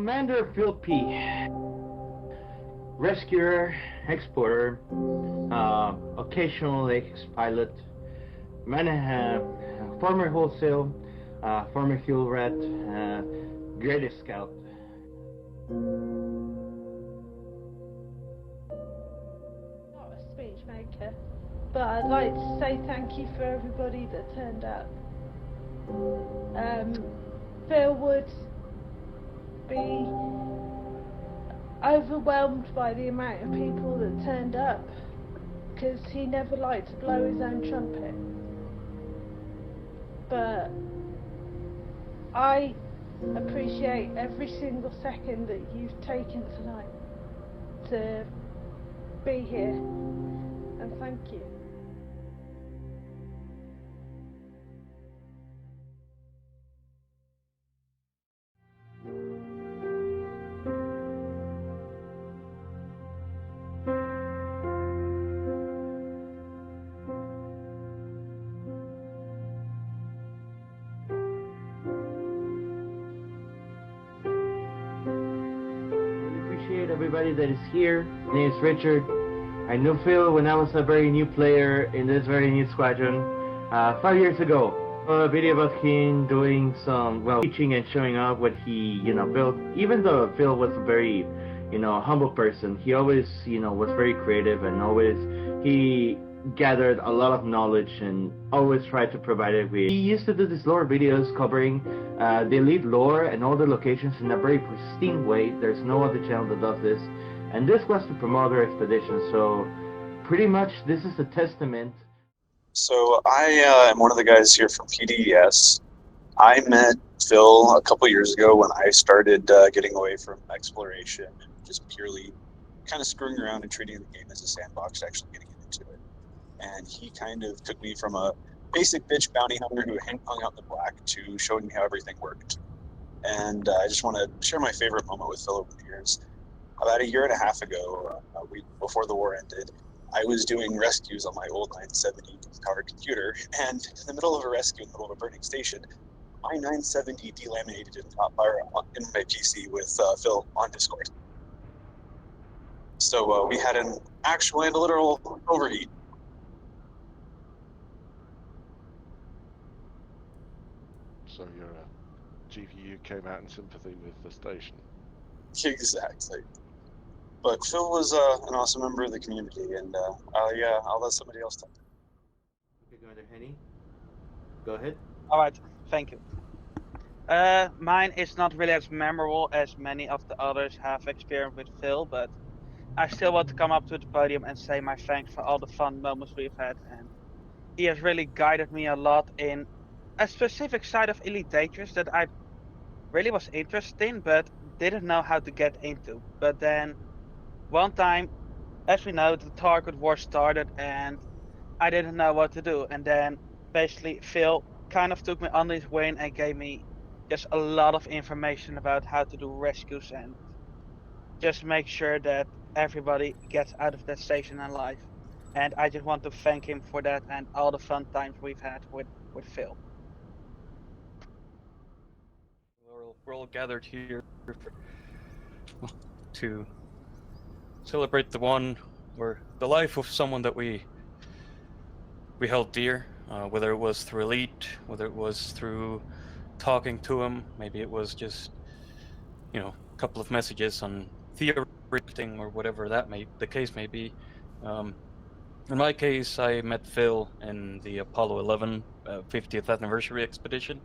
CMDR Phill P, rescuer, exporter, occasional ex-pilot, former wholesale, former fuel rat, greatest scout. Not a speech maker, but I'd like to say thank you for everybody that turned up. Phil would be overwhelmed by the amount of people that turned up, because he never liked to blow his own trumpet. But I appreciate every single second that you've taken tonight to be here, and thank you. Appreciate everybody that is here. My name is Richard. I knew Phil when I was a very new player in this very new squadron 5 years ago. A video about him doing some, well, teaching and showing off what he, built. Even though Phil was a very, humble person, he always, was very creative, and always he gathered a lot of knowledge and always tried to provide it with. He used to do these lore videos covering the elite lore and all the locations in a very pristine way. There's no other channel that does this, and this was to promote our expedition. So pretty much this is a testament. So I am one of the guys here from PDES. I met Phil a couple years ago when I started getting away from exploration and just purely kind of screwing around and treating the game as a sandbox, actually getting into it. And he kind of took me from a basic bitch bounty hunter who hung out in the black to showing me how everything worked. And I just want to share my favorite moment with Phil over the years. About a year and a half ago, before the war ended, I was doing rescues on my old 970 powered computer, and in the middle of a rescue, in the middle of a burning station, my 970 delaminated and caught fire in my PC with Phil on Discord. So we had an actual and a literal overheat. So your GPU came out in sympathy with the station. Exactly. But Phil was an awesome member of the community, and I'll let somebody else talk. Okay, go ahead, Henny. Go ahead. All right, thank you. Mine is not really as memorable as many of the others have experienced with Phil, but I still want to come up to the podium and say my thanks for all the fun moments we've had, and he has really guided me a lot in a specific side of Elite Dangerous that I really was interested in, but didn't know how to get into. But then one time, as we know, the target war started and I didn't know what to do. And then basically Phil kind of took me under his wing and gave me just a lot of information about how to do rescues and just make sure that everybody gets out of that station alive. And I just want to thank him for that and all the fun times we've had with Phil. We're all gathered here to celebrate the life of someone that we held dear, whether it was through Elite, whether it was through talking to him, maybe it was just, a couple of messages on theorizing or whatever the case may be. In my case, I met Phil in the Apollo 11 50th anniversary expedition.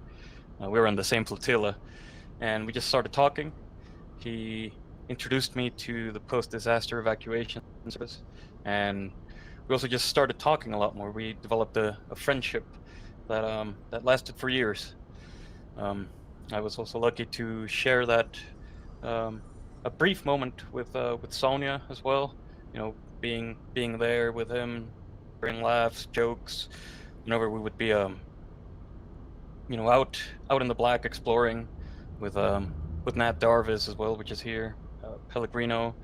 We were on the same flotilla, and we just started talking. He introduced me to the post-disaster evacuation service, and we also just started talking a lot more. We developed a friendship that lasted for years. I was also lucky to share that a brief moment with Sonya as well. Being there with him, bring laughs, jokes. Whenever we would be out in the black exploring with Nat Darvis as well, which is here, Pellegrino,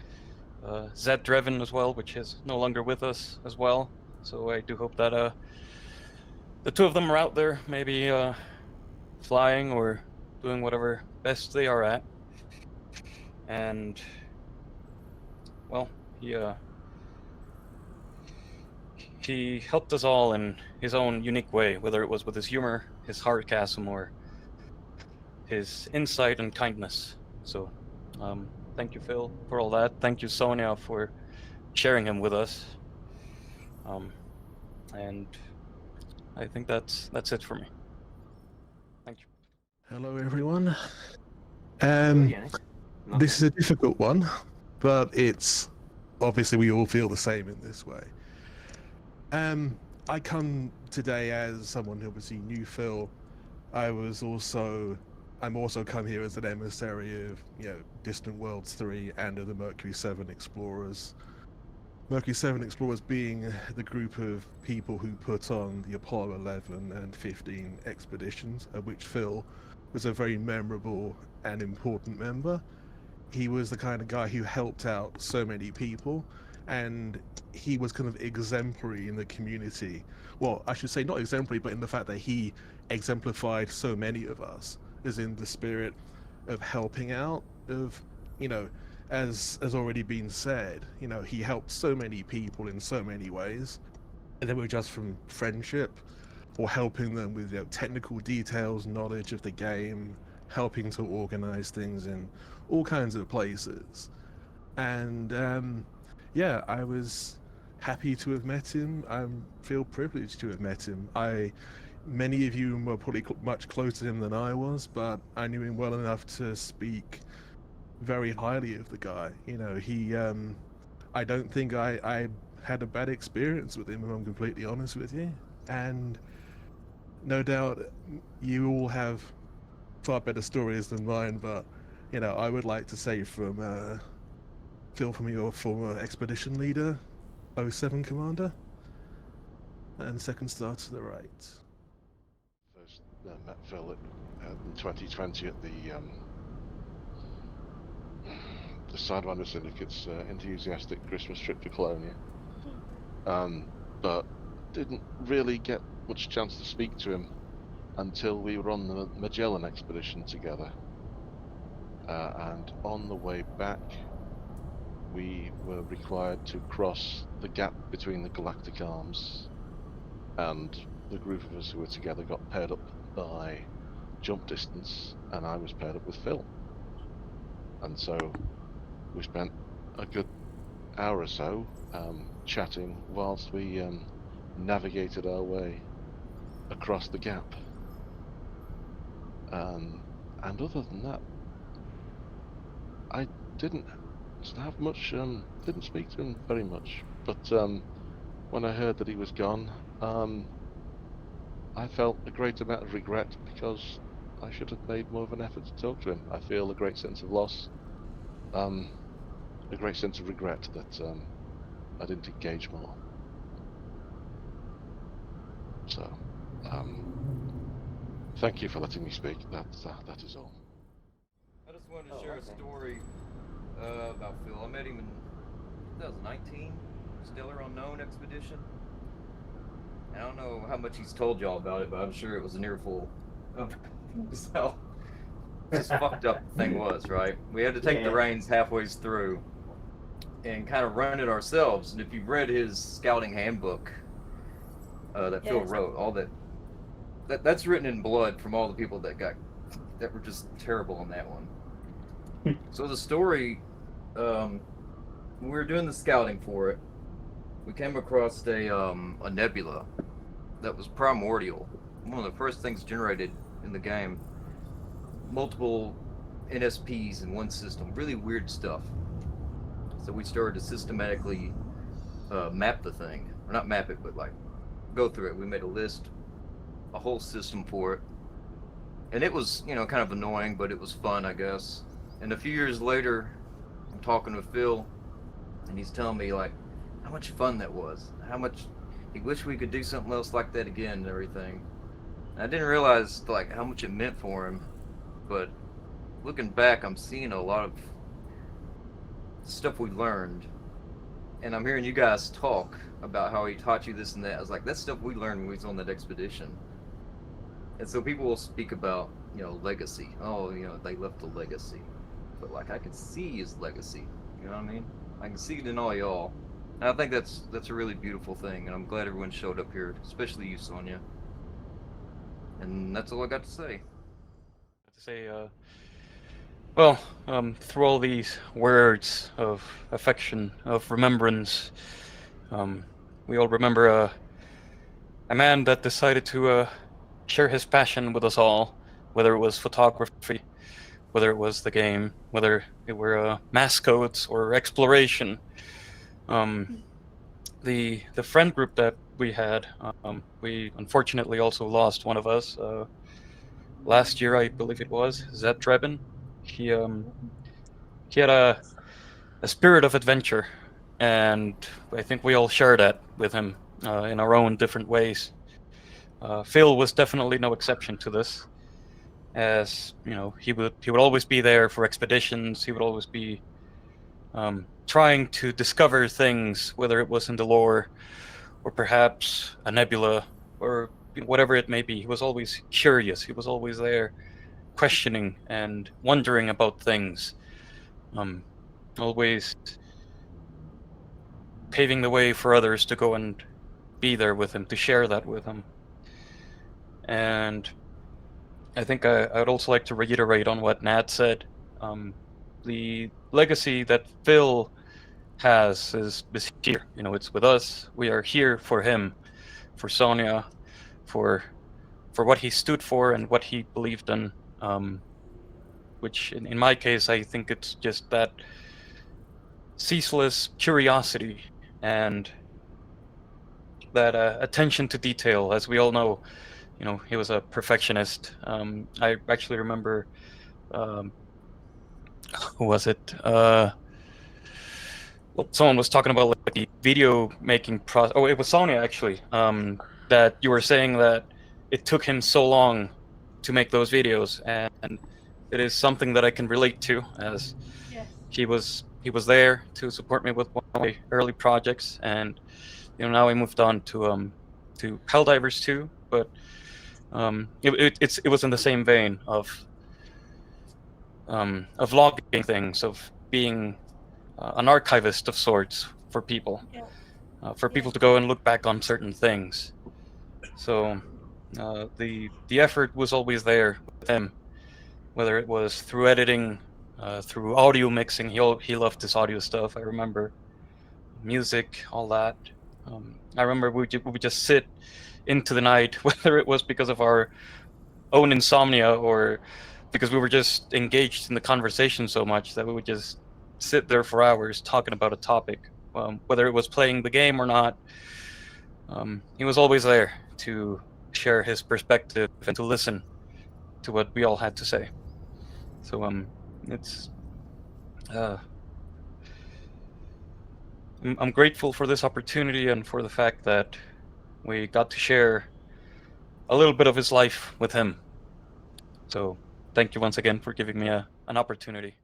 Zed Dreven as well, which is no longer with us as well. So I do hope that the two of them are out there, maybe flying or doing whatever best they are at. and well, he helped us all in his own unique way, whether it was with his humor, his sarcasm, or his insight and kindness. So, thank you, Phil, for all that. Thank you, Sonya, for sharing him with us. And I think that's it for me. Thank you. Hello, everyone. Yannick. This is a difficult one, but it's obviously we all feel the same in this way. I come today as someone who obviously knew Phil. I'm also come here as an emissary of, Distant Worlds 3 and of the Mercury 7 Explorers. Mercury 7 Explorers being the group of people who put on the Apollo 11 and 15 expeditions, of which Phil was a very memorable and important member. He was the kind of guy who helped out so many people, and he was kind of exemplary in the community. Well, I should say not exemplary, but in the fact that he exemplified so many of us, as in the spirit of helping out, of, as has already been said, he helped so many people in so many ways. And they were just from friendship, or helping them with technical details, knowledge of the game, helping to organize things in all kinds of places. And I was happy to have met him. I feel privileged to have met him. Many of you were probably much closer to him than I was, but I knew him well enough to speak very highly of the guy. I don't think I had a bad experience with him, if I'm completely honest with you. And no doubt you all have far better stories than mine, but I would like to say from Phil, from your former expedition leader, 07 Commander, and second star to the right. First met Phil in 2020 at the Sidewinder Syndicate's enthusiastic Christmas trip to Colonia, but didn't really get much chance to speak to him until we were on the Magellan expedition together. And on the way back, we were required to cross the gap between the galactic arms, and the group of us who were together got paired up by jump distance, and I was paired up with Phil. And so we spent a good hour or so chatting whilst we navigated our way across the gap. And other than that, I didn't have much, didn't speak to him very much. But when I heard that he was gone, I felt a great amount of regret, because I should have made more of an effort to talk to him. I feel a great sense of loss, a great sense of regret that I didn't engage more. So, thank you for letting me speak. That is all. I just wanted to share a story about Phil. I met him in 2019, Stellar Unknown Expedition. I don't know how much he's told y'all about it, but I'm sure it was an earful of how just fucked up the thing was, right? We had to take the reins halfway through and kind of run it ourselves. And if you've read his scouting handbook that Phil wrote, all that's written in blood from all the people that were just terrible on that one. So the story, when we were doing the scouting for it, we came across a nebula that was primordial, one of the first things generated in the game. Multiple NSPs in one system, really weird stuff. So we started to systematically map the thing, or not map it, but like go through it. We made a list, a whole system for it, and it was, kind of annoying, but it was fun, I guess. And a few years later, I'm talking with Phil, and he's telling me like how much fun that was, how much he wished we could do something else like that again and everything. And I didn't realize like how much it meant for him, but looking back, I'm seeing a lot of stuff we learned, and I'm hearing you guys talk about how he taught you this and that. I was like, that's stuff we learned when we was on that expedition. And so people will speak about, legacy. Oh, they left a legacy. but like I can see his legacy. You know what I mean? I can see it in all y'all. And I think that's a really beautiful thing, and I'm glad everyone showed up here, especially you, Sonya. And that's all I got to say. To say, well, through all these words of affection, of remembrance, we all remember a man that decided to share his passion with us all, whether it was photography, whether it was the game, whether it were mascots or exploration. The friend group that we had, we unfortunately also lost one of us last year, I believe it was, Zed Drebin. He had a spirit of adventure, and I think we all share that with him in our own different ways. Phil was definitely no exception to this, as you know, he would always be there for expeditions. He would always be trying to discover things, whether it was in the lore or perhaps a nebula or whatever it may be. He was always curious. He was always there, questioning and wondering about things. Always paving the way for others to go and be there with him, to share that with him. And I think I'd also like to reiterate on what Nat said. The legacy that Phil has is here. You know, it's with us. We are here for him, for Sonya, for what he stood for and what he believed in. Which, in my case, I think it's just that ceaseless curiosity and that attention to detail. As we all know, you know, he was a perfectionist. I actually remember, who was it? Well, someone was talking about like the video making process. Oh, it was Sonya actually. That you were saying that it took him so long to make those videos, and it is something that I can relate to, as Yes. he was there to support me with one of my early projects, and you know, now I moved on to Helldivers 2, but it was in the same vein of logging things, of being an archivist of sorts for people, for people to go and look back on certain things. So the effort was always there with him, whether it was through editing, through audio mixing. He loved this audio stuff. I remember music, all that. I remember we would just sit into the night, whether it was because of our own insomnia or because we were just engaged in the conversation so much that we would just sit there for hours talking about a topic, whether it was playing the game or not. He was always there to share his perspective and to listen to what we all had to say. So it's I'm grateful for this opportunity and for the fact that we got to share a little bit of his life with him. So thank you once again for giving me an opportunity.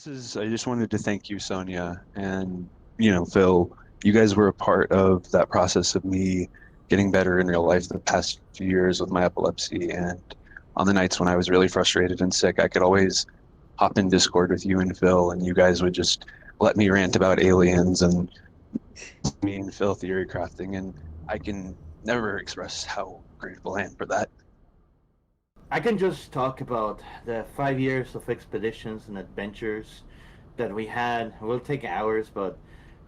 I just wanted to thank you, Sonya, and Phil. You guys were a part of that process of me getting better in real life the past few years with my epilepsy. And on the nights when I was really frustrated and sick, I could always hop in Discord with you and Phil, and you guys would just let me rant about aliens and me and Phil theory crafting, and I can never express how grateful I am for that. I can just talk about the 5 years of expeditions and adventures that we had. We'll take hours, but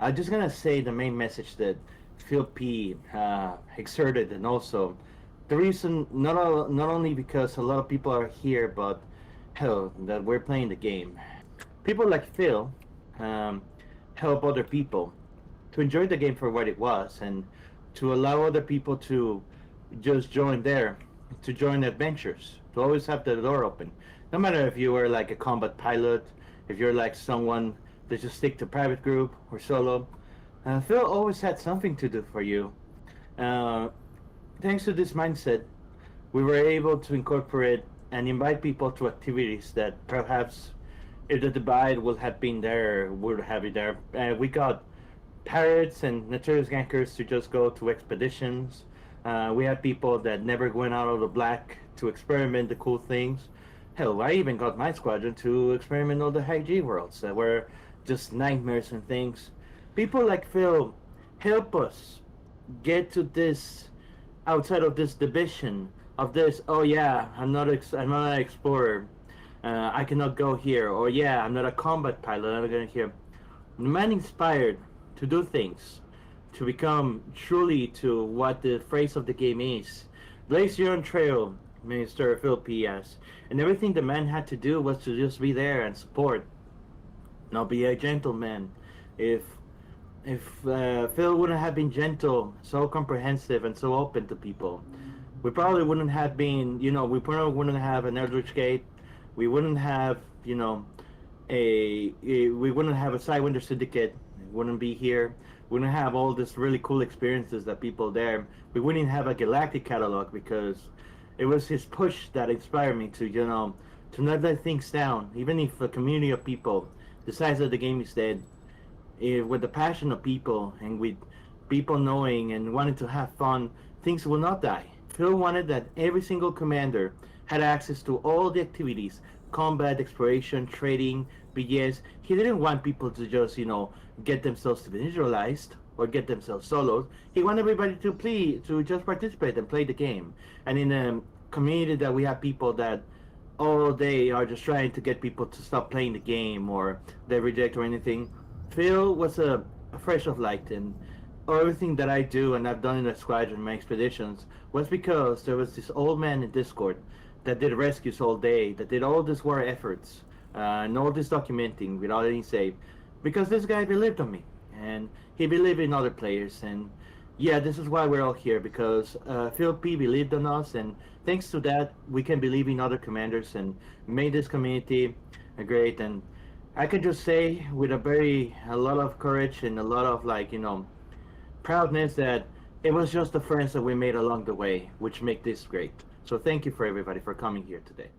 I'm just gonna say the main message that Phill P exerted, and also the reason not only because a lot of people are here, but hell, that we're playing the game. People like Phil help other people to enjoy the game for what it was, and to allow other people to just join there, to join adventures, to always have the door open. No matter if you were like a combat pilot, if you're like someone that just stick to private group or solo, Phil always had something to do for you. Thanks to this mindset, we were able to incorporate and invite people to activities that perhaps, if the divide would have been there, would have been there. We got pirates and notorious gankers to just go to expeditions. We had people that never went out of the black to experiment the cool things. Hell, I even got my squadron to experiment all the high G worlds that were just nightmares and things. People like Phil help us get to this outside of this division of this. Oh yeah, I'm not an explorer. I cannot go here. Or yeah, I'm not a combat pilot. I'm not going here. The man inspired to do things, to become truly to what the phrase of the game is. Blaze your own trail, Minister Phill P. And everything the man had to do was to just be there and support. Now be a gentleman. If Phil wouldn't have been gentle, so comprehensive, and so open to people, we probably wouldn't have been, we probably wouldn't have an Eldritch Gate. We wouldn't have, we wouldn't have a Sidewinder Syndicate. It wouldn't be here. We wouldn't have all these really cool experiences that people there. We wouldn't have a galactic catalog because it was his push that inspired me to, to not let things down. Even if a community of people decides that the game is dead, with the passion of people and with people knowing and wanting to have fun, things will not die. Phil wanted that every single commander had access to all the activities, combat, exploration, trading, BGS. He didn't want people to just, get themselves visualized or get themselves soloed. He wanted everybody to just participate and play the game. And in a community that we have people that all day are just trying to get people to stop playing the game or they reject or anything, Phil was a fresh of light, and everything that I do and I've done in the squadron, my expeditions, was because there was this old man in Discord that did rescues all day, that did all these war efforts, and all this documenting without any save, because this guy believed on me, and he believed in other players, and yeah, this is why we're all here, because Phill P believed on us, and thanks to that, we can believe in other commanders and made this community great. And I could just say with a lot of courage and a lot of proudness that it was just the friends that we made along the way which make this great. So thank you for everybody for coming here today.